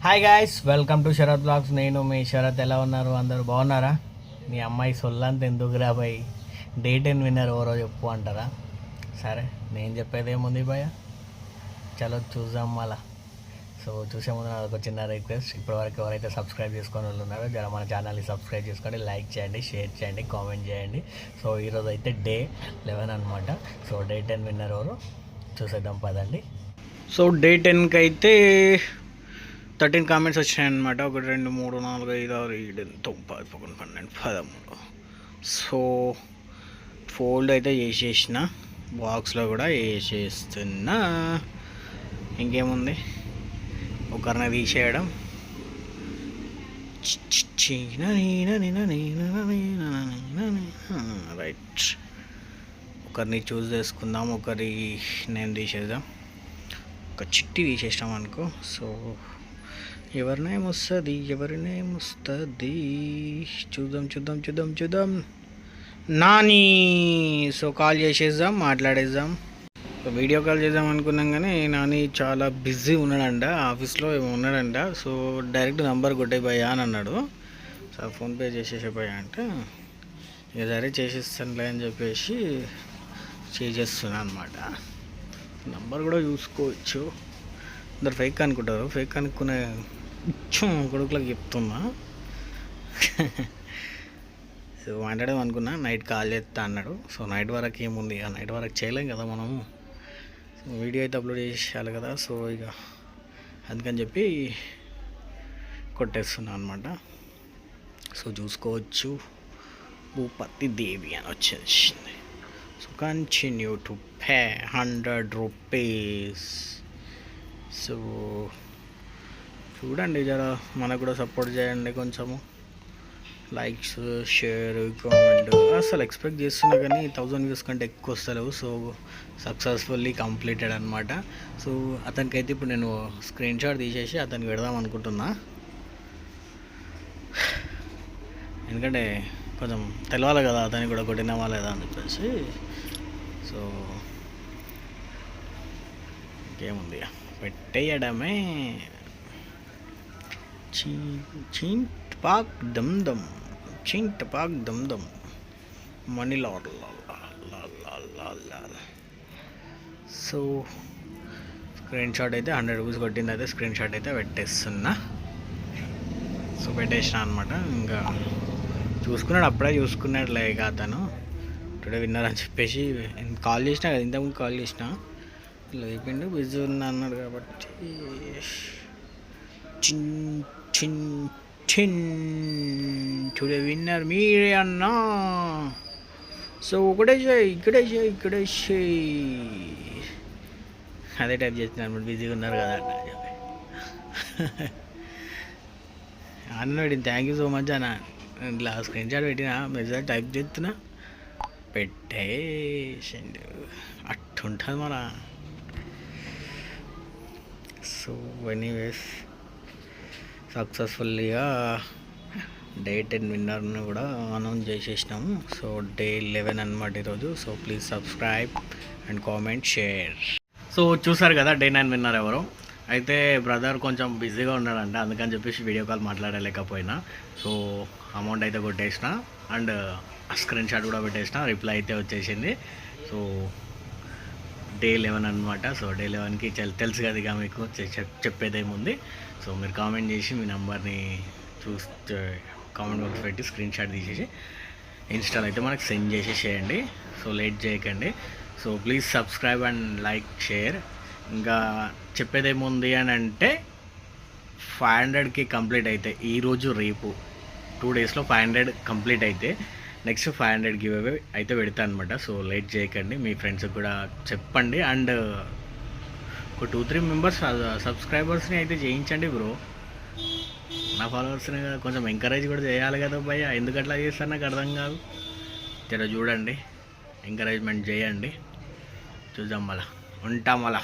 Hi guys, welcome to Sharath blogs. నేను మీ శరత్. ఎలా ఉన్నారు? అందరూ బాగున్నారా? మీ అమ్మాయి సొల్లంత ఎందుకు రాబాయి? డే 10 విన్నర్ ఎవరో చెప్పు అంటారా? సరే, నేను చెప్పేది ఏముంది భయ్య, చలో చూద్దాం మళ్ళా. సో చూసే ముందు నాకు ఒక చిన్న రిక్వెస్ట్, ఇప్పటివరకు ఎవరైతే సబ్స్క్రైబ్ చేసుకొని వాళ్ళు ఉన్నారో జర మన ఛానల్ని సబ్స్క్రైబ్ చేసుకోండి, లైక్ చేయండి, షేర్ చేయండి, కామెంట్ చేయండి. సో ఈరోజు అయితే డే 11 అనమాట. సో డే 10 విన్నర్ ఎవరు చూసేద్దాం పదండి. సో డే 10కి అయితే 13 కామెంట్స్ వచ్చాయన్నమాట. 1 2 3 4 5 6 7 9 10 11 12 13. సో ఫోల్డ్ అయితే చేసేసిన, బాక్స్లో కూడా వేసేస్తున్నా. ఇంకేముంది, ఒకరిని తీసేయడం. రైట్, ఒకరిని చూస్ చేసుకుందాం, ఒకరి నేమ్ తీసేద్దాం. ఒక చిట్టి తీసేసాం అనుకో. సో ఎవరి నేమ్ వస్తుంది చూద్దాం. నాని. సో కాల్ చేసేద్దాం, మాట్లాడేద్దాం. వీడియో కాల్ చేద్దాం అనుకున్నాం కానీ నాని చాలా బిజీ ఉన్నాడంట, ఆఫీస్లో ఏమో ఉన్నాడంట. సో డైరెక్ట్ నంబర్ కొట్టేపోయా అని అన్నాడు. సో ఫోన్పే చేసేసిపోయా అంటే ఇక సరే చేసేస్తానులే అని చెప్పేసి చేసేస్తున్నా అనమాట. నంబర్ కూడా చూసుకోవచ్చు. అందరు ఫేక్ అనుకుంటారు, ఫేక్ అనుకునే కొడుకులకు చెప్తున్నా. సో మాట్లాడడం అనుకున్నా, నైట్ కాల్ చేస్తా అన్నాడు. సో నైట్ వరకు ఏముంది, ఇక నైట్ వరకు చేయలేం కదా మనము. వీడియో అయితే అప్లోడ్ చేసేయాలి కదా. సో ఇక అందుకని చెప్పి కొట్టేస్తున్నా అనమాట. సో చూసుకోవచ్చు, భూపతి దేవి అని వచ్చేసింది. So continue to pay 100 rupees. So చూడండి, జర మనకు కూడా సపోర్ట్ చేయండి కొంచెము. Likes, share, comment. అసలు ఎక్స్పెక్ట్ చేస్తున్నా కానీ 1000 వ్యూస్ కంటే ఎక్కువ వస్తలేవు. సో సక్సెస్ఫుల్లీ కంప్లీటెడ్ అనమాట. సో అతనికైతే ఇప్పుడు నేను స్క్రీన్ షాట్ తీసేసి అతనికి పెడదాం అనుకుంటున్నా, ఎందుకంటే కొంచెం తెలవాలి కదా అతనికి కూడా కొట్టినామా లేదా అని చెప్పేసి. సో ఇంకేముంది, పెట్టేయడమే. చింట్ పాక్ దమ్ దమ్ మనీలా. సో స్క్రీన్ షాట్ అయితే 100 రూపీస్ కొట్టింది, అయితే స్క్రీన్ షాట్ అయితే పెట్టేస్తున్నా. సో పెట్టేసిన అనమాట. ఇంకా చూసుకున్నాడు, అప్పుడే చూసుకున్నాడులే ఇక అతను టుడే విన్నర్ అని చెప్పేసి. కాల్ చేసినా కదా, ఇంతకుముందు కాల్ చేసిన, లేపిండు, బిజీ ఉన్నా అన్నాడు కాబట్టి. టుడే విన్నర్ మీరే అన్నా. సో ఇక్కడే చేయి అదే టైప్ చేస్తున్నాను, బిజీగా ఉన్నారు కదా అన్న చెప్పి అన్నాడు. థ్యాంక్ యూ సో మచ్ అన్న. ఇట్లా స్క్రీన్ షాట్ పెట్టినా, మెసేజ్ టైప్ చేస్తున్నా, పెట్టేసిండు. అట్టుంటుంది మన. సో ఎనీవేస్, సక్సెస్ఫుల్గా డే 10 విన్నర్ని కూడా అనౌన్స్ చేసేసినాము. సో డే 11 అనమాట ఈరోజు. So please subscribe and comment, share. So చూసారు కదా డే 9 విన్నర్ ఎవరు. అయితే బ్రదర్ కొంచెం బిజీగా ఉన్నాడంట, అందుకని చెప్పేసి వీడియో కాల్ మాట్లాడలేకపోయినా. సో అమౌంట్ అయితే కొట్టేసిన అండ్ స్క్రీన్ షాట్ కూడా పెట్టేసిన, రిప్లై అయితే వచ్చేసింది. సో డే 11 అనమాట. సో డే 11కి తెలుసు కదా ఇక మీకు చెప్పేదేముంది. సో మీరు కామెంట్ చేసి మీ నెంబర్ని చూస్తే కామెంట్ బాక్స్ పెట్టి స్క్రీన్ షాట్ తీసేసి ఇన్స్టాల్ అయితే మనకు సెండ్ చేసేసేయండి. సో లేట్ చేయకండి. So please subscribe and like, share. ఇంకా చెప్పేదేముంది అని అంటే 500కి కంప్లీట్ అయితే ఈరోజు రేపు 2 డేస్లో 500 కంప్లీట్ అయితే నెక్స్ట్ 500 గివ్ అవే అయితే పెడతా అనమాట. సో లేట్ చేయకండి, మీ ఫ్రెండ్స్కి కూడా చెప్పండి. అండ్ ఒక 2-3 మెంబర్స్ సబ్స్క్రైబర్స్ని అయితే చేయించండి బ్రో. నా ఫాలోవర్స్ని కొంచెం ఎంకరేజ్ కూడా చేయాలి కదా భయ్య, ఎందుకు అట్లా చేస్తారు నాకు అర్థం కాదు. జర చూడండి, ఎంకరేజ్మెంట్ చేయండి. చూద్దాం మళ్ళా, ఉంటాం మళ్ళా.